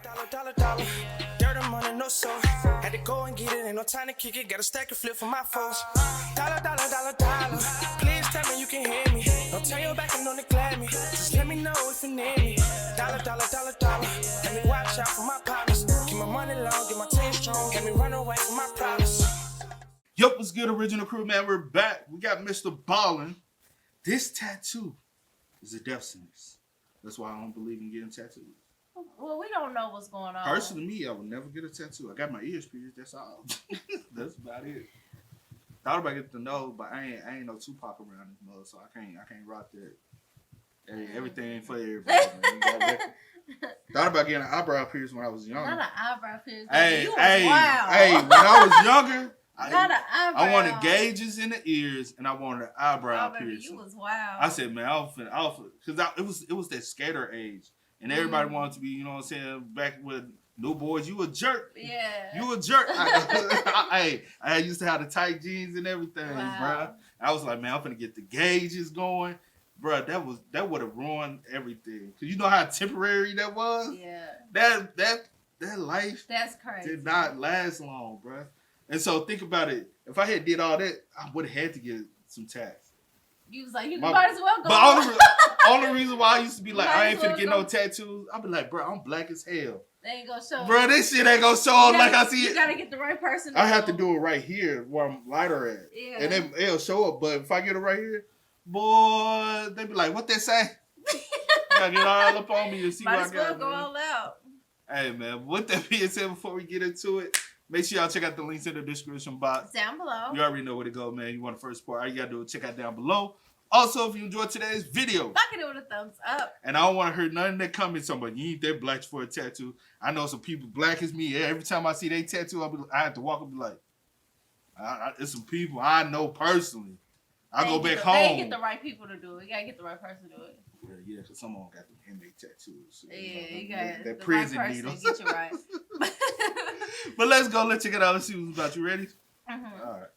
Dollar. Dirt and money, no soul. Had to go and get it, ain't no time to kick it. Got a stack and flip for my foes. Dollar. Please tell me you can hear me. Don't turn your back and don't neglect me. Just let me know if you need me. Dollar. Let me watch out for my partners. Keep my money long, get my team strong. Let me run away from my problems. Yo, what's good, original crew, man? We're back. We got Mr. Ballen. This tattoo is a death sentence. That's why I don't believe in getting tattoos. Well, we don't know what's going on. Personally, me, I would never get a tattoo. I got my ears pierced. That's all. That's about it. Thought about getting the nose, but I ain't no Tupac around this mother, so I can't rock that. Hey, everything ain't for everybody, man. Thought about getting an eyebrow pierced when I was younger. Not an eyebrow pierced. Hey, When I was younger, I wanted gauges in the ears and I wanted an eyebrow piercing. You was wild. I said, man, because it was that skater age. And everybody wanted to be, you know what I'm saying, back with new boys. You a jerk. Yeah. You a jerk. I used to have the tight jeans and everything, bro. I was like, man, I'm finna get the gauges going. Bro, that would have ruined everything. Cause you know how temporary that was? Yeah. That life That's crazy. did not last long, bro. And so think about it. If I had did all that, I would have had to get some tats. You was like, you might as well go. But only reason why I used to be like, I ain't finna get no tattoos. I'll be like, bro, I'm black as hell. They ain't gonna show. Bro, this shit ain't gonna show up like I see it. You gotta get the right person. I have to do it right here where I'm lighter at. Yeah. And then it'll show up. But if I get it right here, boy, they be like, what they say? Gotta get all up on me and see what I got. Might as well go all out. Hey, man, with that being said, before we get into it, make sure y'all check out the links in the description box. Down below. You already know where to go, man. You want the first part, all you gotta do is check out down below. Also, if you enjoyed today's video, fucking it with a thumbs up. And I don't want to hear none of that comments on, but you ain't that black for a tattoo. I know some people black as me. Every time I see they tattoo, I have to walk up and be like, it's some people I know personally. I go back home. They ain't get the right people to do it. You gotta get the right person to do it. Yeah, because some of them got the inmate tattoos. Yeah, you got that the prison right person needles. to get you right. But let's go. Let's check it out. Let's see what's about. You ready? Mm-hmm. All right.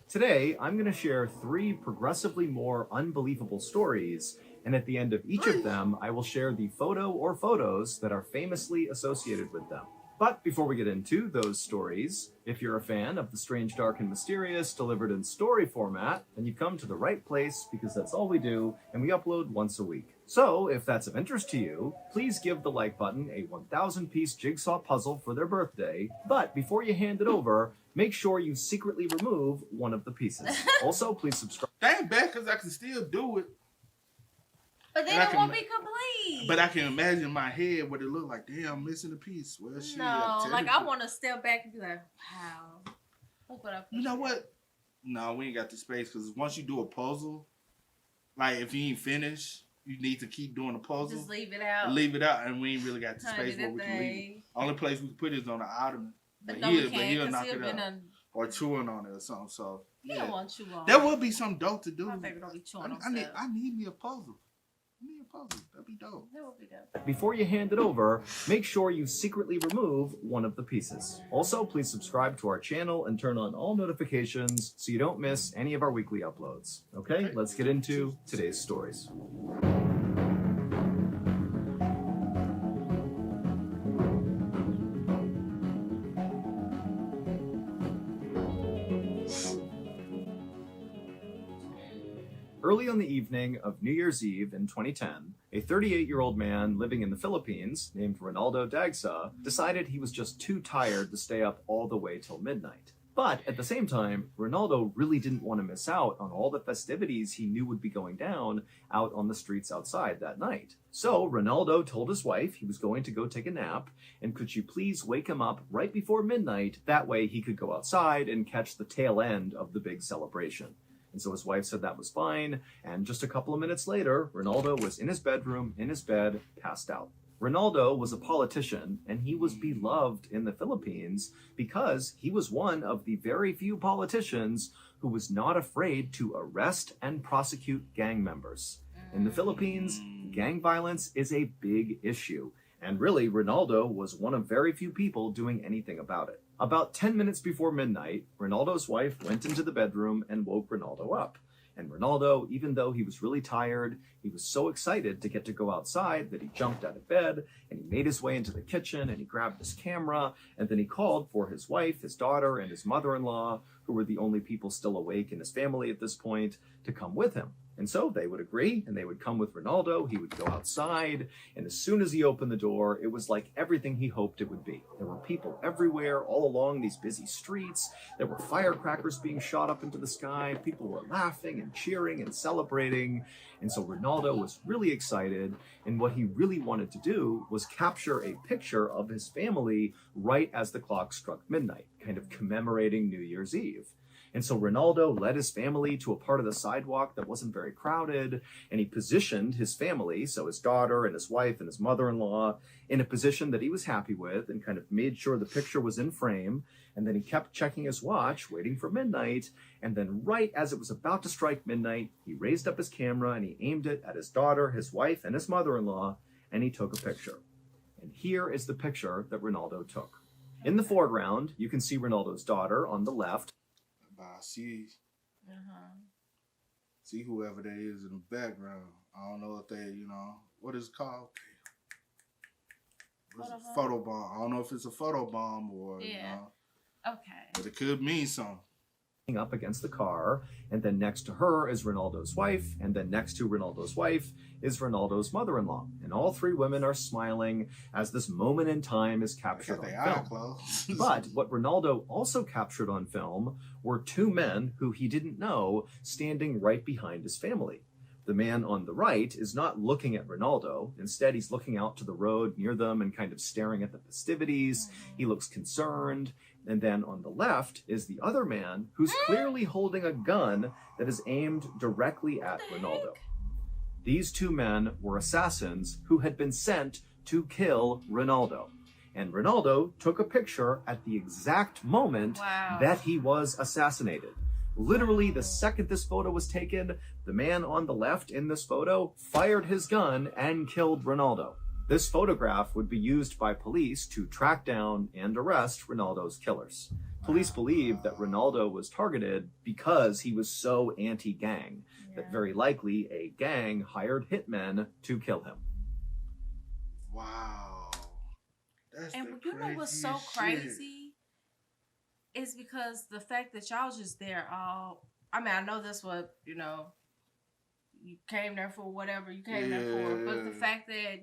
Today, I'm going to share 3 progressively more unbelievable stories, and at the end of each of them, I will share the photo or photos that are famously associated with them. But before we get into those stories, if you're a fan of the strange, dark, and mysterious delivered in story format, then you've come to the right place because that's all we do, and we upload once a week. So, if that's of interest to you, please give the like button a 1,000-piece jigsaw puzzle for their birthday, but before you hand it over, make sure you secretly remove one of the pieces. Also, please subscribe. That ain't bad because I can still do it. But then it won't be complete. But I can imagine in my head what it look like. Damn, I'm missing a piece. Well, shit. No, like I want to step back and be like, wow. Look what I put. You know what? No, we ain't got the space because once you do a puzzle, like if you ain't finished, you need to keep doing the puzzle. Just leave it out. Leave it out, and we ain't really got the space where we can leave it. Only place we can put it is on the ottoman. But he'll knock it out. Or chewing on it or something. So he don't want you on. There will be some dope to do. My baby don't be chewing on I need me a puzzle. That'd be dope. That would be dope. Before you hand it over, make sure you secretly remove one of the pieces. Also, please subscribe to our channel and turn on all notifications so you don't miss any of our weekly uploads. Okay, let's get into today's stories. Early on the evening of New Year's Eve in 2010, a 38-year-old man living in the Philippines named Ronaldo Dagsa decided he was just too tired to stay up all the way till midnight. But at the same time, Ronaldo really didn't want to miss out on all the festivities he knew would be going down out on the streets outside that night. So Ronaldo told his wife he was going to go take a nap, and could she please wake him up right before midnight, that way he could go outside and catch the tail end of the big celebration. And so his wife said that was fine, and just a couple of minutes later, Ronaldo was in his bedroom, in his bed, passed out. Ronaldo was a politician, and he was beloved in the Philippines because he was one of the very few politicians who was not afraid to arrest and prosecute gang members. In the Philippines, gang violence is a big issue, and really, Ronaldo was one of very few people doing anything about it. About 10 minutes before midnight, Ronaldo's wife went into the bedroom and woke Ronaldo up. And Ronaldo, even though he was really tired, he was so excited to get to go outside that he jumped out of bed and he made his way into the kitchen and he grabbed his camera and then he called for his wife, his daughter, and his mother-in-law, who were the only people still awake in his family at this point, to come with him. And so they would agree, and they would come with Ronaldo. He would go outside, and as soon as he opened the door, it was like everything he hoped it would be. There were people everywhere, all along these busy streets. There were firecrackers being shot up into the sky. People were laughing and cheering and celebrating. And so Ronaldo was really excited, and what he really wanted to do was capture a picture of his family right as the clock struck midnight, kind of commemorating New Year's Eve. And so Ronaldo led his family to a part of the sidewalk that wasn't very crowded, and he positioned his family, so his daughter and his wife and his mother-in-law, in a position that he was happy with and kind of made sure the picture was in frame. And then he kept checking his watch, waiting for midnight. And then right as it was about to strike midnight, he raised up his camera and he aimed it at his daughter, his wife, and his mother-in-law, and he took a picture. And here is the picture that Ronaldo took. In the foreground, you can see Ronaldo's daughter on the left. See whoever that is in the background. I don't know if they, what is it called? Photo bomb. I don't know if it's a photo bomb or, Okay. But it could mean something. Up against the car, and then next to her is Ronaldo's wife, and then next to Ronaldo's wife is Ronaldo's mother-in-law. And all three women are smiling as this moment in time is captured on film. But what Ronaldo also captured on film were two men who he didn't know standing right behind his family. The man on the right is not looking at Ronaldo. Instead, he's looking out to the road near them and kind of staring at the festivities. He looks concerned. And then on the left is the other man who's clearly holding a gun that is aimed directly at Ronaldo. These two men were assassins who had been sent to kill Ronaldo. And Ronaldo took a picture at the exact moment that he was assassinated. Literally, the second this photo was taken, the man on the left in this photo fired his gun and killed Ronaldo. This photograph would be used by police to track down and arrest Ronaldo's killers. Police believe that Ronaldo was targeted because he was so anti-gang, that very likely a gang hired hitmen to kill him. Wow. That's and the you know what's so crazy? Is because the fact that y'all just there all, I know that's what, you came there for whatever you came there for, but the fact that,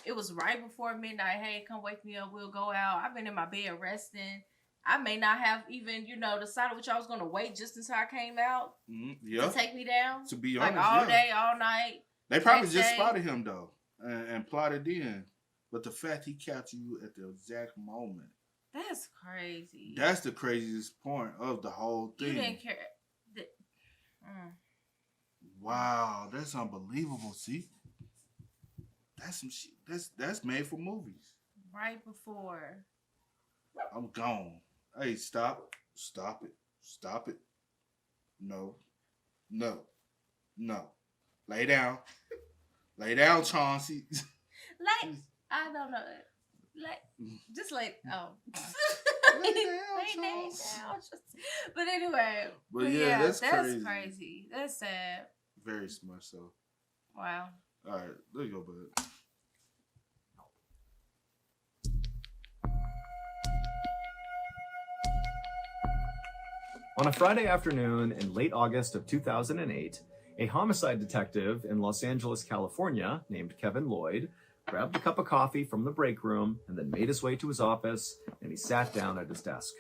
it was right before midnight, hey, come wake me up, we'll go out. I've been in my bed resting. I may not have even, decided which I was going to wait just until I came out to take me down. To be honest, all day, all night. They probably just spotted him, though, and plotted in. But the fact he captured you at the exact moment. That's crazy. That's the craziest point of the whole thing. You didn't care. Wow, that's unbelievable. See, that's some shit. That's made for movies. Right before. I'm gone. Hey, stop it. No. Lay down, Chauncey. I don't know. Lay down. But anyway. But yeah, that's crazy. That's sad. Very much so. Wow. All right, there you go, bud. On a Friday afternoon in late August of 2008, a homicide detective in Los Angeles, California, named Kevin Lloyd, grabbed a cup of coffee from the break room and then made his way to his office, and he sat down at his desk.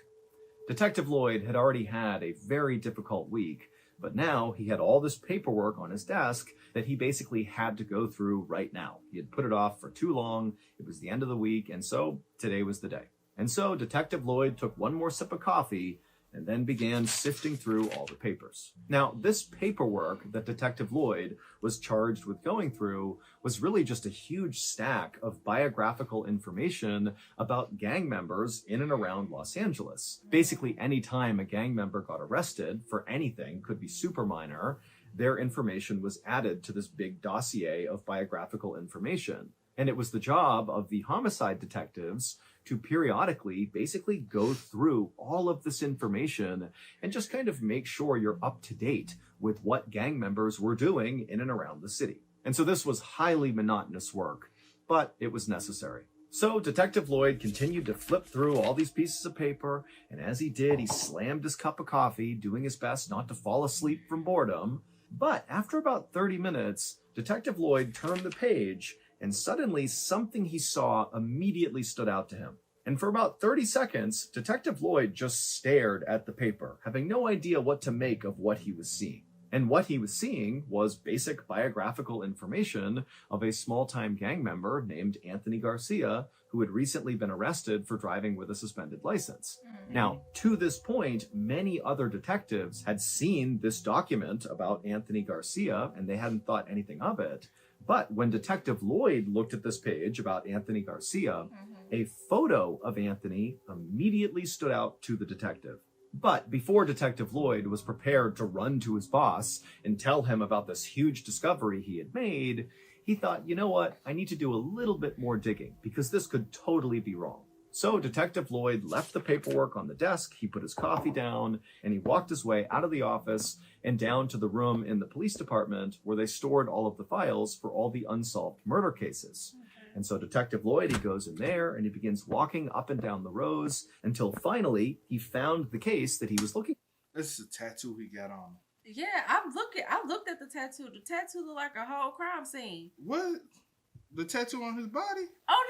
Detective Lloyd had already had a very difficult week, but now he had all this paperwork on his desk that he basically had to go through right now. He had put it off for too long, it was the end of the week, and so today was the day. And so Detective Lloyd took one more sip of coffee and then began sifting through all the papers. Now, this paperwork that Detective Lloyd was charged with going through was really just a huge stack of biographical information about gang members in and around Los Angeles. Basically, any time a gang member got arrested for anything, could be super minor, their information was added to this big dossier of biographical information. And it was the job of the homicide detectives to periodically basically go through all of this information and just kind of make sure you're up to date with what gang members were doing in and around the city. And so this was highly monotonous work, but it was necessary. So Detective Lloyd continued to flip through all these pieces of paper, and as he did, he slammed his cup of coffee, doing his best not to fall asleep from boredom. But after about 30 minutes, Detective Lloyd turned the page, and suddenly something he saw immediately stood out to him. And for about 30 seconds, Detective Lloyd just stared at the paper, having no idea what to make of what he was seeing. And what he was seeing was basic biographical information of a small-time gang member named Anthony Garcia, who had recently been arrested for driving with a suspended license. Now, to this point, many other detectives had seen this document about Anthony Garcia, and they hadn't thought anything of it. But when Detective Lloyd looked at this page about Anthony Garcia, a photo of Anthony immediately stood out to the detective. But before Detective Lloyd was prepared to run to his boss and tell him about this huge discovery he had made, he thought, you know what, I need to do a little bit more digging because this could totally be wrong. So Detective Lloyd left the paperwork on the desk, he put his coffee down, and he walked his way out of the office and down to the room in the police department where they stored all of the files for all the unsolved murder cases. And so Detective Lloyd, he goes in there and he begins walking up and down the rows until finally he found the case that he was looking for. This is a tattoo he got on. Yeah, I looked at the tattoo. The tattoo looked like a whole crime scene. What? The tattoo on his body? Oh,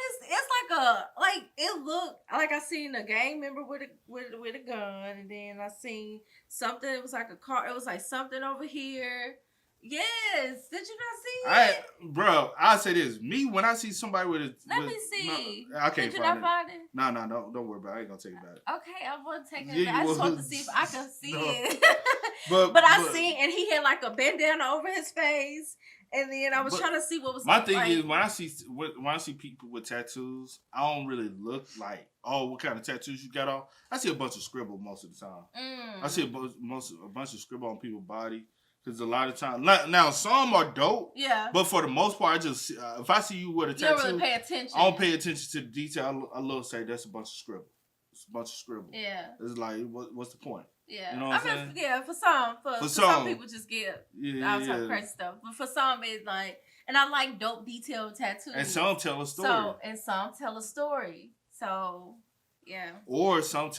it looked like I seen a gang member with a gun, and then I seen something. It was like a car. It was like something over here. Yes, did you not see it? Bro, I'll say this. Me, when I see somebody with a... Let me see. No, I can't did you not find it? No, don't worry about it. I ain't gonna take it back. Okay, I want to take it Yeah, back. I just want to was. see if I can see No. it. But I seen, and he had like a bandana over his face, and then I was trying to see what was. My thing is, when I see people with tattoos, I don't really look like, oh, what kind of tattoos you got on. I see a bunch of scribble most of the time. I see a bunch of scribble on people's body. Because a lot of times, now some are dope, yeah. But for the most part, I just if I see you with a tattoo, you don't really pay attention. I don't pay attention to the detail. I love say that's a bunch of scribble. It's a bunch of scribble. Yeah. It's like, what's the point? Yeah. You know what I'm saying? Yeah, for some people just get all type of crazy stuff. But for some, it's like, and I like dope detailed tattoos. And some tell a story. Some tell a story. So, yeah. Or some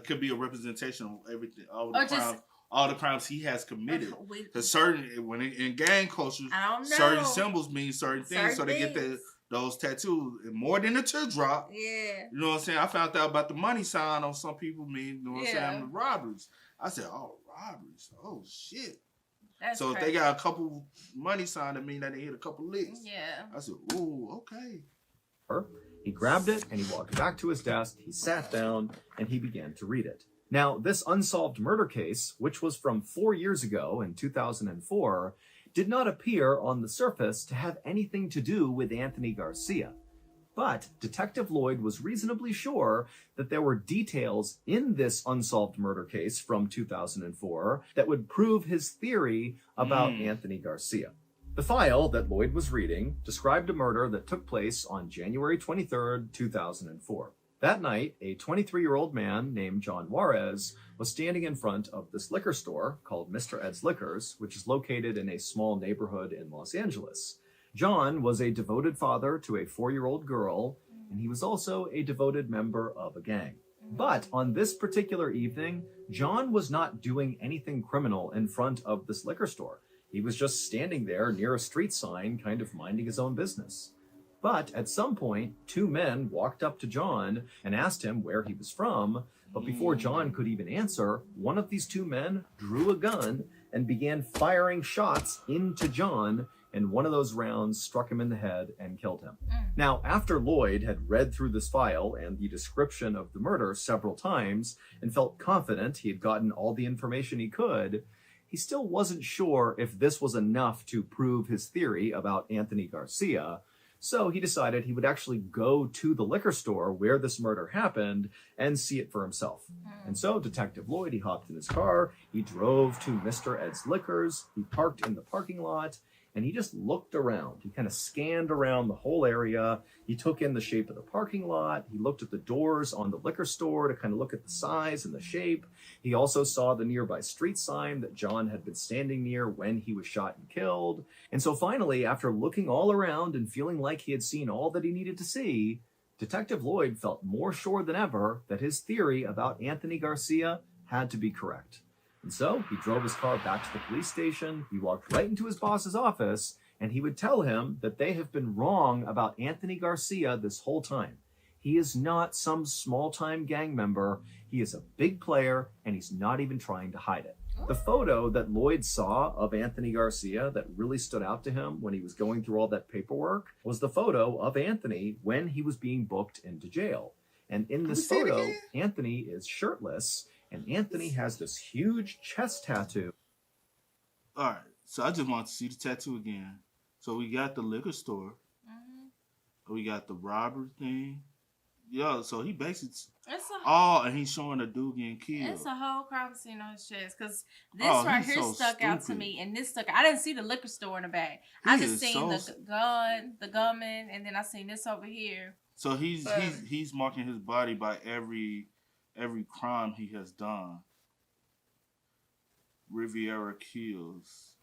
could be a representation of everything, all the crimes he has committed. Because when in gang cultures, certain symbols mean certain things, so they get those tattoos. More than a teardrop. Yeah. You know what I'm saying? I found out about the money sign on some people mean, you know what I'm saying, the robberies. I said, oh, robberies. Oh, shit. That's so crazy. If they got a couple money sign, that mean that they hit a couple licks. Yeah. I said, ooh, okay. He grabbed it and he walked back to his desk, he sat down, and he began to read it. Now, this unsolved murder case, which was from 4 years ago in 2004, did not appear on the surface to have anything to do with Anthony Garcia. But Detective Lloyd was reasonably sure that there were details in this unsolved murder case from 2004 that would prove his theory about Anthony Garcia. The file that Lloyd was reading described a murder that took place on January 23rd, 2004. That night, a 23-year-old man named John Juarez was standing in front of this liquor store called Mr. Ed's Liquors, which is located in a small neighborhood in Los Angeles. John was a devoted father to a 4-year-old girl, and he was also a devoted member of a gang. But on this particular evening, John was not doing anything criminal in front of this liquor store. He was just standing there near a street sign, kind of minding his own business. But at some point, 2 men walked up to John and asked him where he was from. But before John could even answer, one of these 2 men drew a gun and began firing shots into John, and one of those rounds struck him in the head and killed him. Now, after Lloyd had read through this file and the description of the murder several times and felt confident he had gotten all the information he could, he still wasn't sure if this was enough to prove his theory about Anthony Garcia. So he decided he would actually go to the liquor store where this murder happened and see it for himself. And so Detective Lloyd, he hopped in his car, he drove to Mr. Ed's Liquors, he parked in the parking lot, and he just looked around. He kind of scanned around the whole area. He took in the shape of the parking lot. He looked at the doors on the liquor store to kind of look at the size and the shape. He also saw the nearby street sign that John had been standing near when he was shot and killed. And so finally, after looking all around and feeling like he had seen all that he needed to see, Detective Lloyd felt more sure than ever that his theory about Anthony Garcia had to be correct. And so he drove his car back to the police station. He walked right into his boss's office, and he would tell him that they have been wrong about Anthony Garcia this whole time. He is not some small-time gang member. He is a big player, and he's not even trying to hide it. The photo that Lloyd saw of Anthony Garcia that really stood out to him when he was going through all that paperwork was the photo of Anthony when he was being booked into jail. And in this photo, Anthony is shirtless, and Anthony has this huge chest tattoo. All right, so I just want to see the tattoo again. So we got the liquor store. We got the robbery thing. Yeah, so he basically... and he's showing a dude getting killed. It's a whole crime scene on his chest. Because this right here so stuck out to me. And this stuck... I didn't see the liquor store in the back. I just seen the gunman, and then I seen this over here. So he's marking his body by every crime he has done. Riviera kills.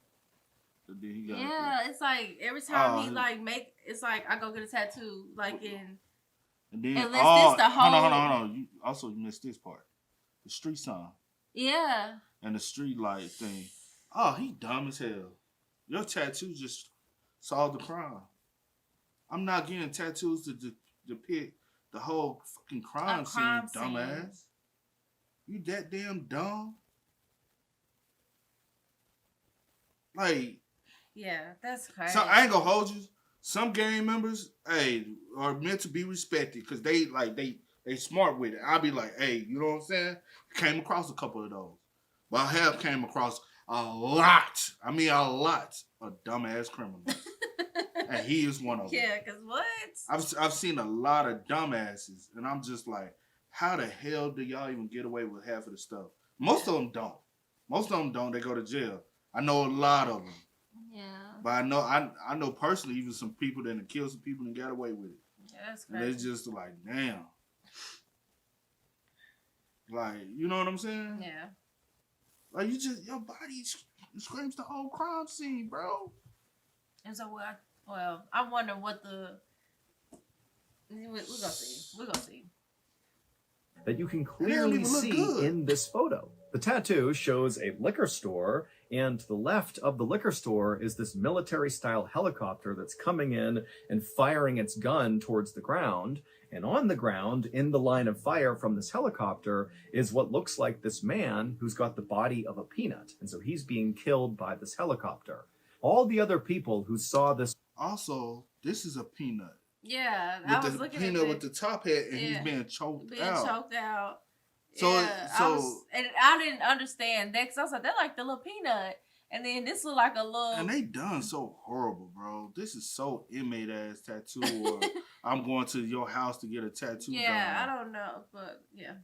It's like every time he like it's like I go get a tattoo like in. And then this the whole. Hold on. You missed this part. The street sign. Yeah. And the street light thing. Oh, he dumb as hell. Your tattoo just solved the crime. I'm not getting tattoos to depict the whole fucking crime scene, dumbass. You that damn dumb? Like, yeah, that's crazy. So I ain't gonna hold you. Some gang members, are meant to be respected because they smart with it. I'll be like, hey, you know what I'm saying? Came across a couple of those, but I have came across a lot. I mean, a lot of dumbass criminals, and he is one of them. Yeah, cause what? I've seen a lot of dumbasses, and I'm just like, how the hell do y'all even get away with half of the stuff? Most of them don't. They go to jail. I know a lot of them. Yeah. But I know personally even some people that have killed some people and got away with it. Yeah, that's crazy. And it's just like, damn. Like, you know what I'm saying? Yeah. Like, your body screams the whole crime scene, bro. And so I wonder what we're gonna see. That you can clearly see in this photo. The tattoo shows a liquor store, and to the left of the liquor store is this military-style helicopter that's coming in and firing its gun towards the ground. And on the ground, in the line of fire from this helicopter, is what looks like this man who's got the body of a peanut. And so he's being killed by this helicopter. All the other people who saw this... Also, this is a peanut. Yeah, I was looking at peanut with the top hat, and he's being choked out. So, and I didn't understand that because I was like, they're like the little peanut, and then this look like a little. And they done so horrible, bro. This is so inmate ass tattoo. Or I'm going to your house to get a tattoo. Yeah, I don't know, but yeah.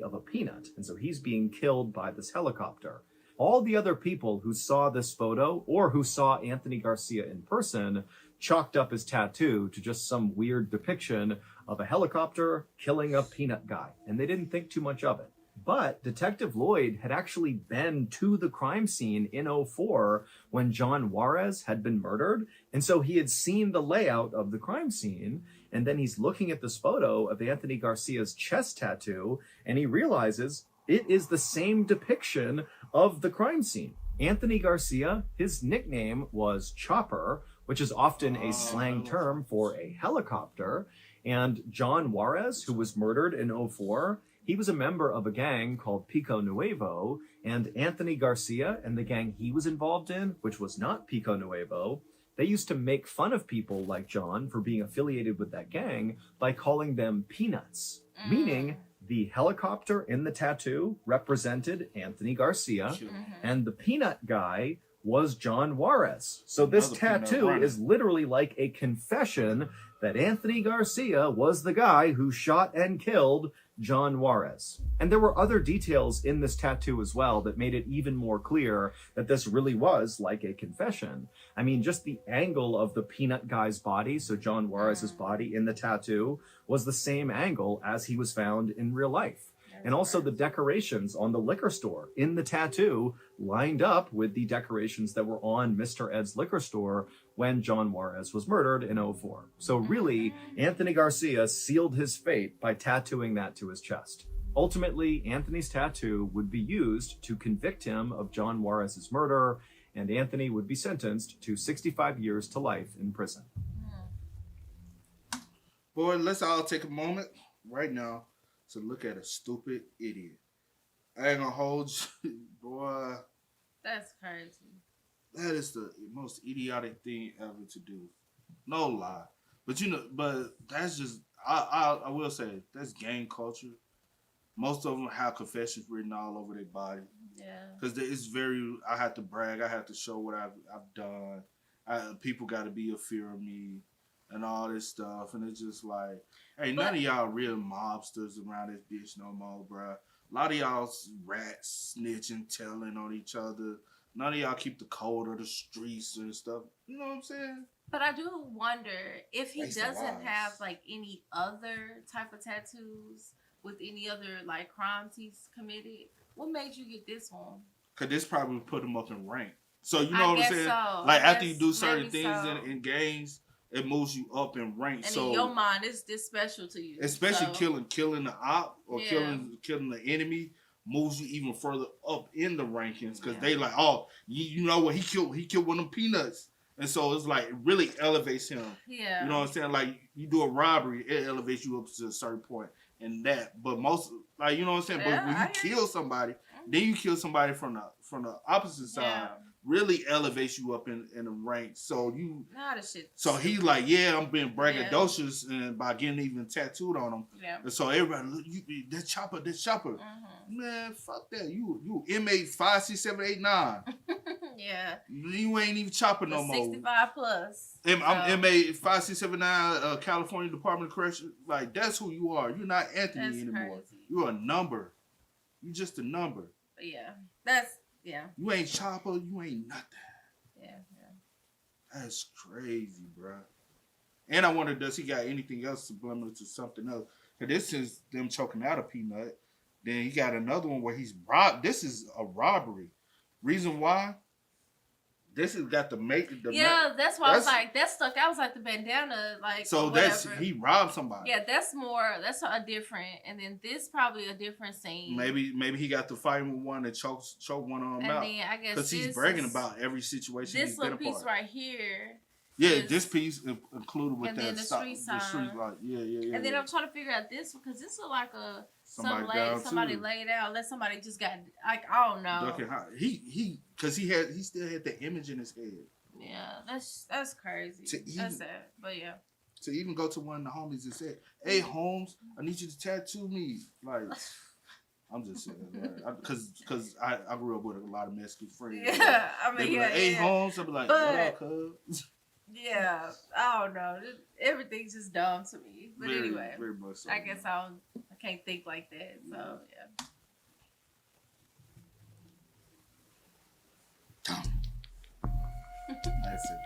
Of a peanut, and so he's being killed by this helicopter. All the other people who saw this photo or who saw Anthony Garcia in person chalked up his tattoo to just some weird depiction of a helicopter killing a peanut guy, and they didn't think too much of it. But Detective Lloyd had actually been to the crime scene in 2004 when John Juarez had been murdered, and so he had seen the layout of the crime scene, and then he's looking at this photo of Anthony Garcia's chest tattoo, and he realizes it is the same depiction of the crime scene. Anthony Garcia, his nickname was Chopper, which is often a slang term for a helicopter. And John Juarez, who was murdered in 2004, he was a member of a gang called Pico Nuevo. And Anthony Garcia and the gang he was involved in, which was not Pico Nuevo, they used to make fun of people like John for being affiliated with that gang by calling them peanuts, meaning the helicopter in the tattoo represented Anthony Garcia, and the peanut guy was John Juarez. So this tattoo is literally like a confession that Anthony Garcia was the guy who shot and killed John Juarez. And there were other details in this tattoo as well that made it even more clear that this really was like a confession. I mean, just the angle of the peanut guy's body, so John Juarez's body in the tattoo, was the same angle as he was found in real life. And also the decorations on the liquor store in the tattoo lined up with the decorations that were on Mr. Ed's liquor store when John Juarez was murdered in '04. So really, Anthony Garcia sealed his fate by tattooing that to his chest. Ultimately, Anthony's tattoo would be used to convict him of John Juarez's murder, and Anthony would be sentenced to 65 years to life in prison. Boy, let's all take a moment right now to look at a stupid idiot. I ain't gonna hold you, boy. That's crazy. That is the most idiotic thing ever to do. No lie. But but that's just, I will say, that's gang culture. Most of them have confessions written all over their body. Yeah. Because it's very, I have to brag, I have to show what I've done. People got to be a fear of me and all this stuff. And it's just like, hey, none of y'all real mobsters around this bitch no more, bruh. A lot of y'all rats snitching, telling on each other. None of y'all keep the code of the streets and stuff. You know what I'm saying? But I do wonder if he Based on doesn't lies. have like any other type of tattoos with any other like crimes he's committed. What made you get this one? Because this probably put him up in rank. So you know I what I'm guess saying? so. Like I after you guess do certain maybe things so. in games, it moves you up in rank. And So in your mind, it's this special to you. especially so. killing the op or Yeah. killing the enemy moves you even further up in the rankings because Yeah. they like, oh, you know what, he killed one of them peanuts, and so it's like it really elevates him. Yeah. You know what I'm saying? Like you do a robbery, it elevates you up to a certain point, and that. But most, like, you know what I'm saying? Yeah, But when I you hear kill somebody, then you kill somebody from the opposite side. Yeah. Really elevates you up in the ranks. So you. Nah, this shit. So he's like, yeah, I'm being braggadocious and by getting even tattooed on him. Yeah. And so everybody, look, that chopper. Mm-hmm. Man, fuck that. You inmate 5, 6, 7, 8, 9. Yeah. You ain't even chopper no more. 65 plus. I'm inmate 5, 6, 7, 9, California Department of Correction. Like, that's who you are. You're not Anthony That's anymore. crazy. You're a number. You just a number. But yeah. That's, yeah. You ain't chopper. You ain't nothing. Yeah. That's crazy, bro. And I wonder, does he got anything else subliminal to something else? Because this is them choking out a peanut. Then he got another one where he's robbed. This is a robbery. Reason why? This has got the That's why I was like, that stuck out. Was like the bandana, like, so whatever. he robbed somebody. Yeah, that's a different, and then this probably a different scene. Maybe he got to fight with one that choke one of them and out. then I guess Because he's bragging about every situation this he's been little a part piece of. right here. Yeah, is- this piece included with and that then the street sign. light. Yeah. And then I'm trying to figure out this one because this look like Somebody somebody down, too. laid out. Unless somebody just got like I don't know. Ducking high. He still had the image in his head. Yeah, that's crazy. That's sad, but yeah. To even go to one of the homies and say, "Hey, Holmes, I need you to tattoo me." Like, I'm just saying, because I grew up with a lot of Mexican friends. Yeah, I They mean, be like, "Hey, Holmes," I be like, "What up, cuz?" Yeah, I don't know. Everything's just dumb to me. But Very, anyway, very much so. I guess I can't think like that. So yeah. That's it.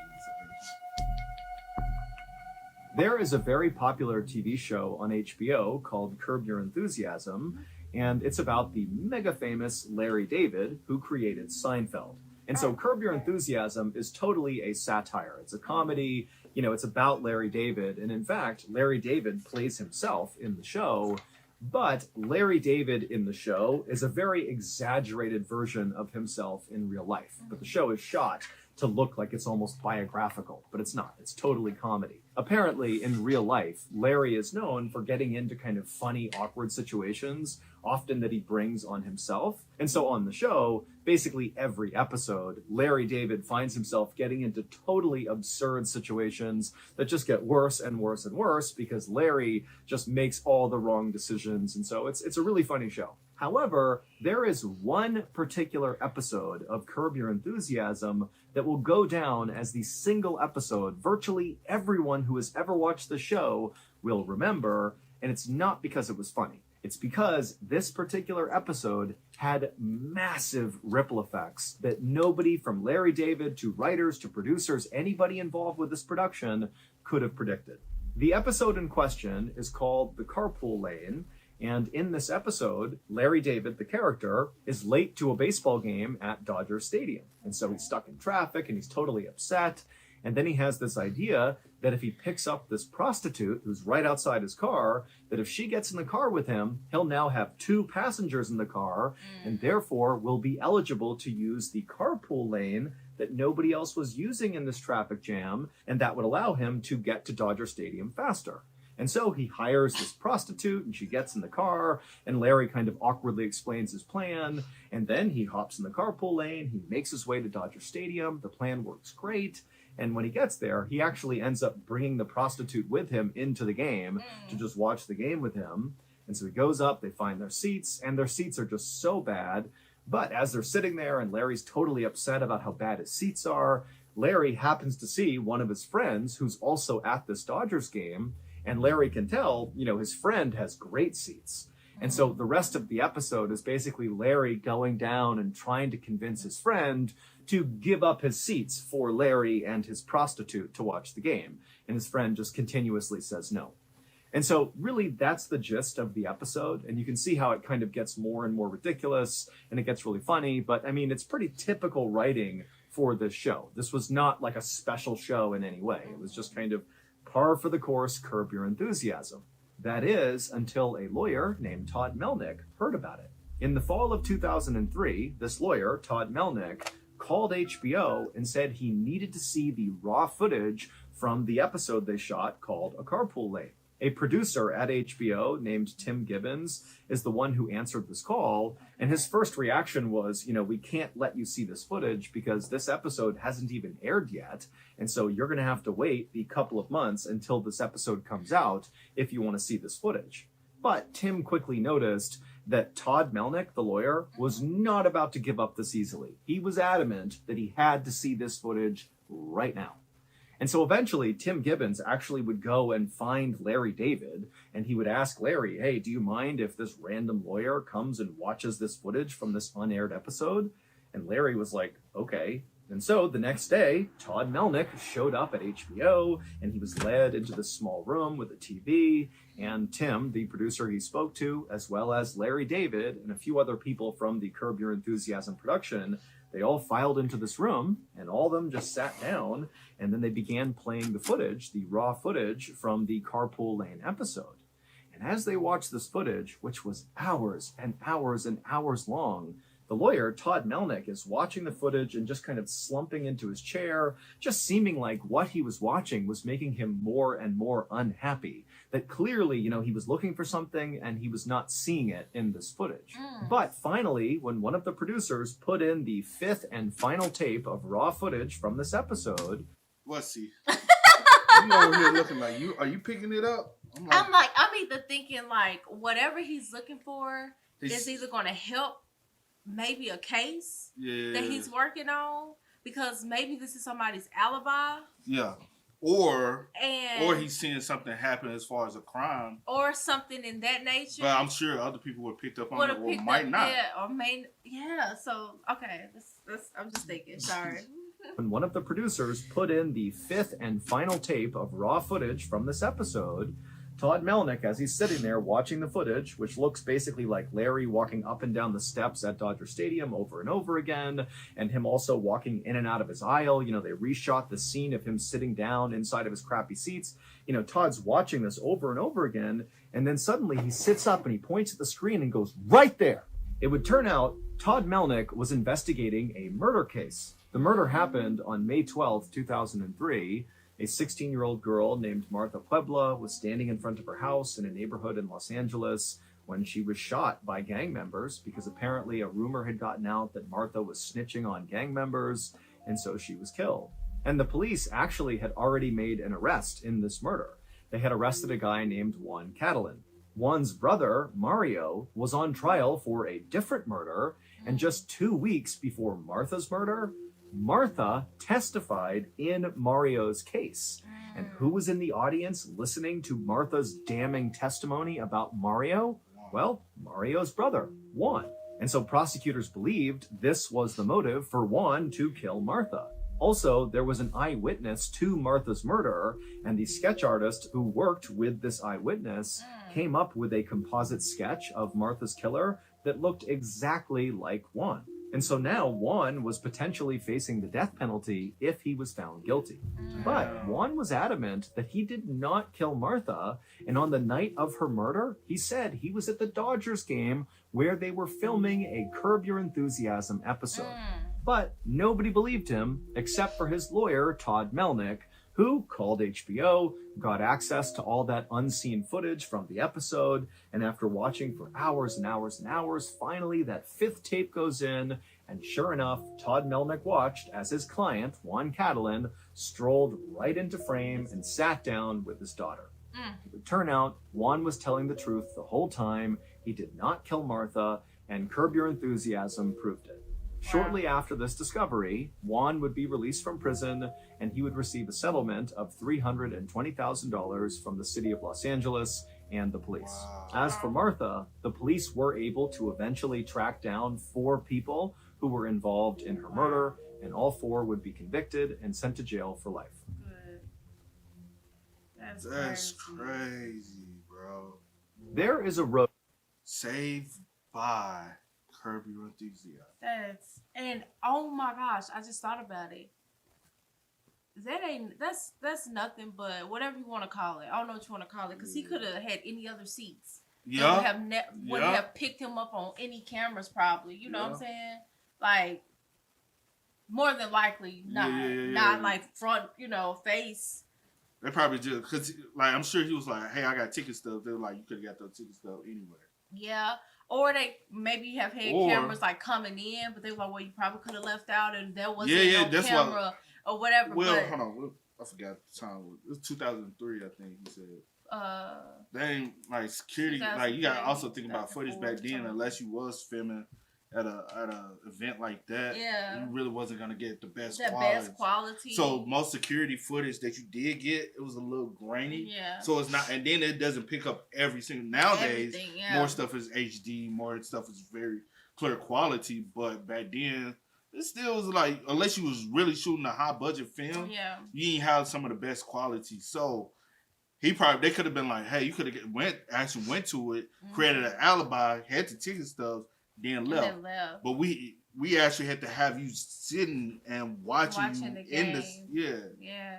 There is a very popular TV show on HBO called Curb Your Enthusiasm, and it's about the mega famous Larry David who created Seinfeld. And so Curb Your Enthusiasm is totally a satire. It's a comedy, it's about Larry David. And in fact, Larry David plays himself in the show, but Larry David in the show is a very exaggerated version of himself in real life. But the show is shot to look like it's almost biographical, but it's not. It's totally comedy. Apparently, in real life, Larry is known for getting into kind of funny, awkward situations, often that he brings on himself. And so on the show, basically every episode, Larry David finds himself getting into totally absurd situations that just get worse and worse and worse because Larry just makes all the wrong decisions. And so it's a really funny show. However, there is one particular episode of Curb Your Enthusiasm that will go down as the single episode virtually everyone who has ever watched the show will remember, and it's not because it was funny. It's because this particular episode had massive ripple effects that nobody from Larry David to writers to producers, anybody involved with this production could have predicted. The episode in question is called The Carpool Lane, and in this episode, Larry David, the character, is late to a baseball game at Dodger Stadium. And so he's stuck in traffic and he's totally upset. And then he has this idea that if he picks up this prostitute who's right outside his car, that if she gets in the car with him, he'll now have 2 passengers in the car and therefore will be eligible to use the carpool lane that nobody else was using in this traffic jam, and that would allow him to get to Dodger Stadium faster. And so he hires this prostitute and she gets in the car and Larry kind of awkwardly explains his plan. And then he hops in the carpool lane. He makes his way to Dodger Stadium. The plan works great. And when he gets there, he actually ends up bringing the prostitute with him into the game to just watch the game with him. And so he goes up, they find their seats, and their seats are just so bad. But as they're sitting there and Larry's totally upset about how bad his seats are, Larry happens to see one of his friends who's also at this Dodgers game. And Larry can tell, his friend has great seats. And so the rest of the episode is basically Larry going down and trying to convince his friend to give up his seats for Larry and his prostitute to watch the game. And his friend just continuously says no. And so really that's the gist of the episode. And you can see how it kind of gets more and more ridiculous and it gets really funny. But I mean, it's pretty typical writing for this show. This was not like a special show in any way. It was just kind of par for the course, Curb Your Enthusiasm. That is, until a lawyer named Todd Melnick heard about it. In the fall of 2003, this lawyer, Todd Melnick, called HBO and said he needed to see the raw footage from the episode they shot called A Carpool Lane. A producer at HBO named Tim Gibbons is the one who answered this call, and his first reaction was, we can't let you see this footage because this episode hasn't even aired yet, and so you're going to have to wait the couple of months until this episode comes out if you want to see this footage. But Tim quickly noticed that Todd Melnick, the lawyer, was not about to give up this easily. He was adamant that he had to see this footage right now. And so eventually, Tim Gibbons actually would go and find Larry David, and he would ask Larry, hey, do you mind if this random lawyer comes and watches this footage from this unaired episode? And Larry was like, okay. And so the next day, Todd Melnick showed up at HBO, and he was led into this small room with a TV, and Tim, the producer he spoke to, as well as Larry David and a few other people from the Curb Your Enthusiasm production, they all filed into this room, and all of them just sat down, and then they began playing the footage, the raw footage from the Carpool Lane episode. And as they watched this footage, which was hours and hours and hours long, the lawyer, Todd Melnick, is watching the footage and just kind of slumping into his chair, just seeming like what he was watching was making him more and more unhappy. That clearly, he was looking for something and he was not seeing it in this footage. But finally, when one of the producers put in the 5th and final tape of raw footage from this episode... Let's see. You over here looking like, are you picking it up? I'm either thinking like whatever he's looking for is either going to help maybe a case that he's working on, because maybe this is somebody's alibi. Yeah. Or he's seeing something happen as far as a crime. Or something in that nature. But I'm sure other people would have picked up on it or might not. So, okay. I'm just thinking. Sorry. When one of the producers put in the 5th and final tape of raw footage from this episode, Todd Melnick, as he's sitting there watching the footage, which looks basically like Larry walking up and down the steps at Dodger Stadium over and over again, and him also walking in and out of his aisle. They reshot the scene of him sitting down inside of his crappy seats. Todd's watching this over and over again, and then suddenly he sits up and he points at the screen and goes, right there! It would turn out Todd Melnick was investigating a murder case. The murder happened on May 12th, 2003. A 16-year-old girl named Martha Puebla was standing in front of her house in a neighborhood in Los Angeles when she was shot by gang members because apparently a rumor had gotten out that Martha was snitching on gang members, and so she was killed. And the police actually had already made an arrest in this murder. They had arrested a guy named Juan Catalan. Juan's brother, Mario, was on trial for a different murder, and just 2 weeks before Martha's murder, Martha testified in Mario's case. And who was in the audience listening to Martha's damning testimony about Mario? Well, Mario's brother, Juan. And so prosecutors believed this was the motive for Juan to kill Martha. Also, there was an eyewitness to Martha's murder, and the sketch artist who worked with this eyewitness came up with a composite sketch of Martha's killer that looked exactly like Juan. And so now Juan was potentially facing the death penalty if he was found guilty. But Juan was adamant that he did not kill Martha, and on the night of her murder, he said he was at the Dodgers game where they were filming a Curb Your Enthusiasm episode. But nobody believed him except for his lawyer, Todd Melnick, who called HBO, got access to all that unseen footage from the episode, and after watching for hours and hours and hours, finally that fifth tape goes in, and sure enough, Todd Melnick watched as his client, Juan Catalan, strolled right into frame and sat down with his daughter. It would turn out Juan was telling the truth the whole time. He did not kill Martha, and Curb Your Enthusiasm proved it. Shortly after this discovery, Juan would be released from prison, and he would receive a settlement of $320,000 from the city of Los Angeles and the police. As for Martha, the police were able to eventually track down 4 people who were involved in her murder, and all 4 would be convicted and sent to jail for life. Good. That's crazy, bro. There is a road. Saved by Curb Your Enthusiasm. And oh my gosh, I just thought about it. That's nothing but whatever you want to call it. I don't know what you want to call it, because he could have had any other seats. Yeah. Would have picked him up on any cameras, probably. You know what I'm saying? Like, more than likely not. Not like front, face. They probably just, because, like, I'm sure he was like, hey, I got ticket stuff. They were like, you could have got those ticket stuff anywhere. Yeah. Or they maybe have had cameras like coming in, but they were like, well, you probably could have left out and there wasn't no camera or whatever. Well, but, hold on. I forgot the time. It was 2003, I think he said. They ain't like security. Like, you got to also think about footage back then, unless you was filming at a event like that, you really wasn't gonna get the best quality. So most security footage that you did get, it was a little grainy. Yeah. So it's not, and then it doesn't pick up every single. Nowadays, more stuff is HD, more stuff is very clear quality. But back then, it still was like, unless you was really shooting a high budget film, you ain't have some of the best quality. So they could have been like, hey, you could have went to it, created an alibi, had the ticket stuff. Then left. But we actually had to have you sitting and watching the game. In this. Yeah.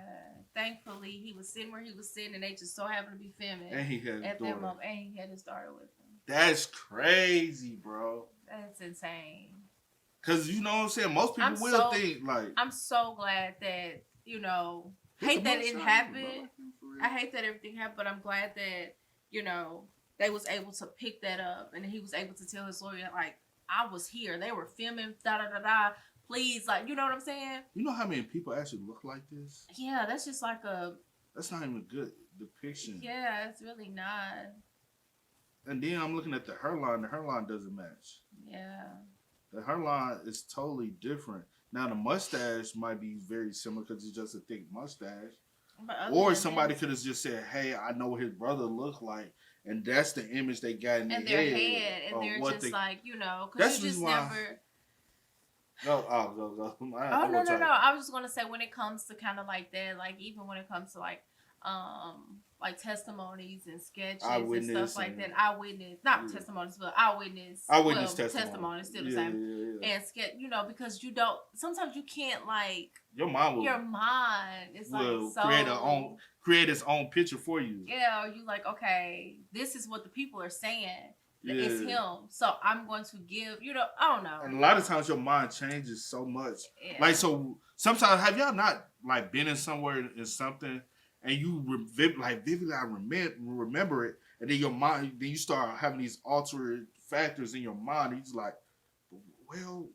Thankfully, he was sitting where he was sitting, and they just so happened to be filming. And he had at that moment, and he had his daughter with him. That's crazy, bro. That's insane. Cause you know what I'm saying. Most people think like. I'm so glad that hate that it happened. I hate that everything happened, but I'm glad that they was able to pick that up, and he was able to tell his lawyer, like, I was here. They were filming, please, like, you know what I'm saying? You know how many people actually look like this? Yeah, that's just like that's not even a good depiction. Yeah, it's really not. And then I'm looking at the hairline. The hairline doesn't match. Yeah. The hairline is totally different. Now, the mustache might be very similar because it's just a thick mustache. Or somebody could have just said, hey, I know what his brother looked like. And that's the image they got in their head. And they're just like, because you just never. Go. No. I was just going to say, when it comes to kind of like that, like even when it comes to like testimonies and sketches and stuff like that, testimonies, but eyewitness testimonies, still the same. Yeah. And sketch, because you don't, sometimes you can't like. Your mind is like create its own picture for you. Yeah, or you like, okay, this is what the people are saying. It's him. So I'm going to give, I don't know. And a lot of times your mind changes so much. Yeah. Like, so sometimes, have y'all not like been in somewhere in something and you vividly remember it, and then your mind, then you start having these altered factors in your mind, and you're just like, well,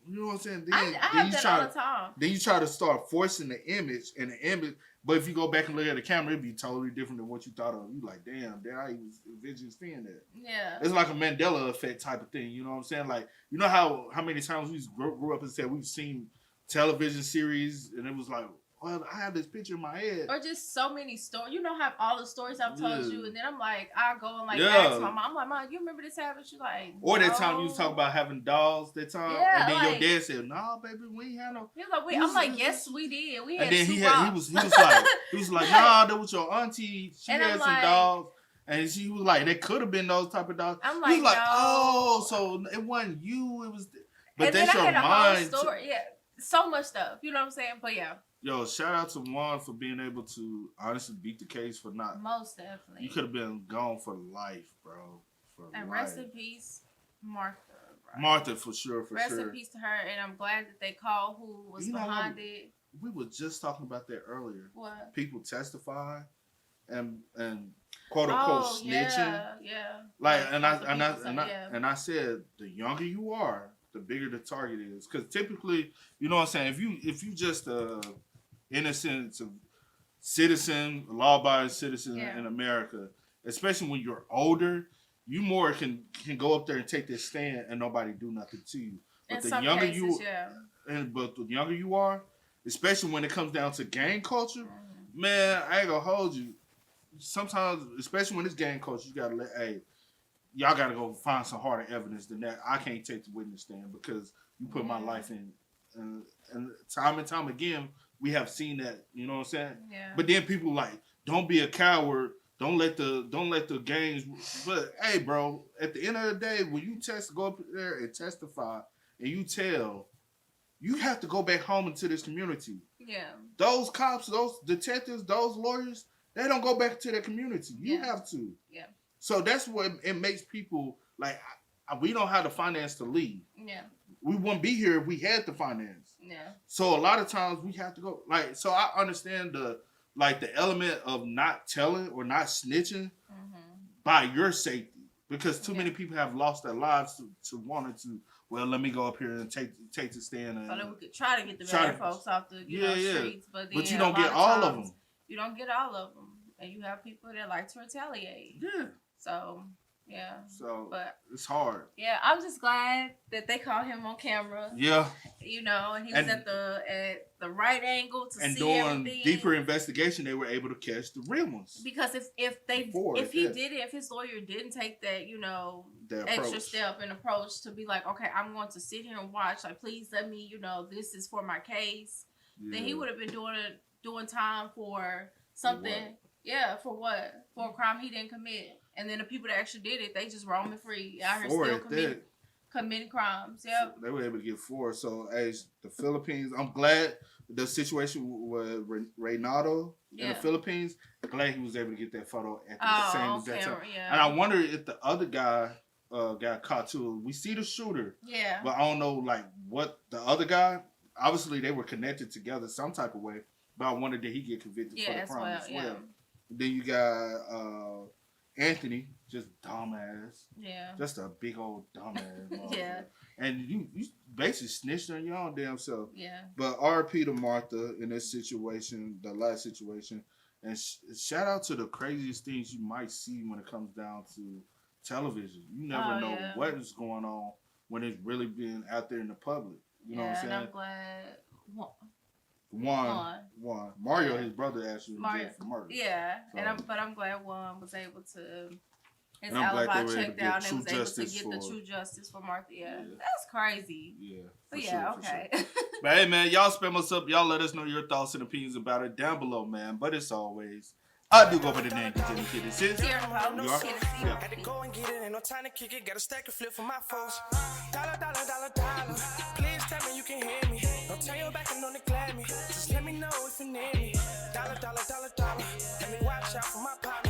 you know what I'm saying? I have that all the time. Then you try to start forcing the image, but if you go back and look at the camera, it'd be totally different than what you thought of. You like, damn, I was envisioning seeing that. Yeah. It's like a Mandela effect type of thing. You know what I'm saying? Like, you know how many times we grew up and said we've seen television series, and it was like, well, I have this picture in my head. Or just so many stories. You know how all the stories I've told you, and then I'm like, I go and like Yeah. ask my mom. I'm like, Mom, you remember this happened? She's like, Or that "No." time you was talking about having dogs that time, Yeah, and then like- your dad said, "No, baby, we ain't had no." He was like, wait. I'm like, yes, we did. We had And then two he dogs. was like, "Nah, that was your auntie. She And had I'm some like- dogs." And she was like, "They could have been those type of dogs." I'm He like, was like, no. "Oh, so it wasn't you. It was." But And that's then I your had a whole mind. story. Yeah, so much stuff. You know what I'm saying? But yeah, Yo, shout out to Juan for being able to honestly beat the case for not. most definitely. You could have been gone for life, bro. For And life. rest in peace, Martha. Bro. Martha, for sure, Rest in peace to her, and I'm glad that they called who was You know behind what? it. We were just talking about that earlier. What? People testify and quote unquote snitching. Yeah. Like, Like, and I lots of and I people and say, I, yeah. and I said, the younger you are, the bigger the target is. Because typically, you know what I'm saying, if you just a innocent citizen, law-abiding citizen Yeah. in America, especially when you're older, you more can go up there and take this stand and nobody do nothing to you. But In the some younger cases, you yeah. but the younger you are, especially when it comes down to gang culture, Mm-hmm. man, I ain't gonna hold you. Sometimes, especially when it's gang culture, you gotta y'all gotta go find some harder evidence than that. I can't take the witness stand because you put my life in, and time again, we have seen that. You know what I'm saying? Yeah. But then people like, don't be a coward. Don't let the gangs. But hey, bro, at the end of the day, when you go up there and testify, and you tell, you have to go back home into this community. Yeah. Those cops, those detectives, those lawyers, they don't go back to their community. You have to. Yeah. So that's what it makes people like. We don't have the finance to leave. Yeah. We wouldn't be here if we had the finance. Yeah. So a lot of times we have to go. Like, so I understand the element of not telling or not snitching by your safety, because too many people have lost their lives to wanting to. Well, let me go up here and take the stand. And, So that we could try to get the try bad to- folks off the streets, but then you a don't lot get of all of times, them. You don't get all of them, and you have people that like to retaliate. Yeah. So yeah. So But it's hard. yeah, I'm just glad that they caught him on camera. Yeah. You know, and he was at the right angle to And see doing everything. deeper investigation, they were able to catch the real ones. Because if his lawyer didn't take that, Their extra approach. step and approach to be like, okay, I'm going to sit here and watch. Like, please let me, this is for my case. Then he would have been doing time for something. Yeah, for what? For a crime he didn't commit. And then the people that actually did it, they just roaming free out here still committing crimes. Yep. They were able to get 4. So as the Philippines, I'm glad the situation with Reynaldo in the Philippines. I'm glad he was able to get that photo at the same exact time. Yeah. And I wonder if the other guy got caught too. We see the shooter. Yeah. But I don't know what the other guy. Obviously, they were connected together some type of way. But I wonder, did he get convicted for the crime as well? Yeah. Then you got Anthony, just dumbass. Yeah. Just a big old dumbass. Yeah. And you basically snitched on your own damn self. Yeah. But RP to Martha in this situation, the last situation. And shout out to the craziest things you might see when it comes down to television. You never know what is going on when it's really being out there in the public. You know what I'm saying? And I'm glad. Juan. Mario, his brother, actually was jail for murder. Yeah, So, I'm glad Juan was able to. His And I'm glad alibi they were able checked to out get and was true able to justice get the for- true justice for Martha. Yeah, Yeah. that's crazy. Yeah. But for yeah, sure, for okay. sure. But hey, man, y'all spam us up. Y'all let us know your thoughts and opinions about it down below, man. But as always, I do go by the name DJ Kid. This is. Here, Paul, You are? Yeah. Had to go and get it, ain't no time to kick it. Got a stack and flip for my folks. Dollar, dollar, dollar, dollar. Please tell me you can hear me. Don't turn your back and don't neglect me. Just let me know if you need me. Dollar, dollar, dollar, dollar. Let me watch out for my partner.